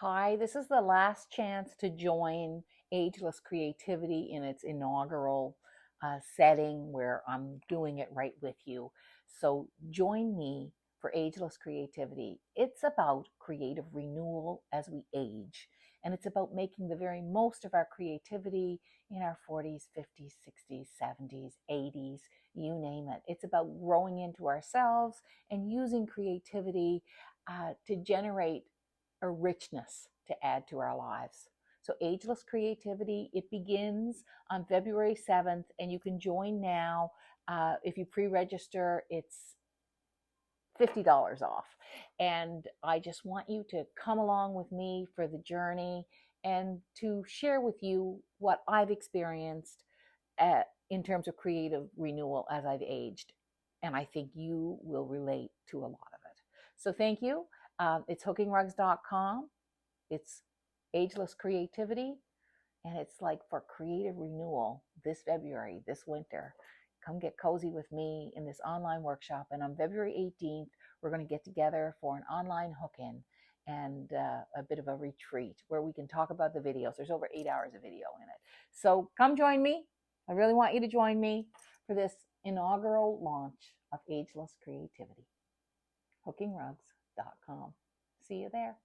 Hi, this is the last chance to join Ageless Creativity in its inaugural setting where I'm doing it right with you. So join me for Ageless Creativity. It's about creative renewal as we age, and it's about making the very most of our creativity in our 40s, 50s, 60s, 70s, 80s, you name it. It's about growing into ourselves and using creativity to generate a richness to add to our lives. So, Ageless Creativity, it begins on February 7th, and you can join now. If you pre register, it's $50 off. And I just want you to come along with me for the journey and to share with you what I've experienced in terms of creative renewal as I've aged. And I think you will relate to a lot of it. So, thank you. It's hookingrugs.com. It's Ageless Creativity, and it's like for creative renewal this February, this winter. Come get cozy with me in this online workshop. And on February 18th, we're going to get together for an online hook-in and a bit of a retreat where we can talk about the videos. There's over 8 hours of video in it. So come join me. I really want you to join me for this inaugural launch of Ageless Creativity. hookingrugs.com. See you there.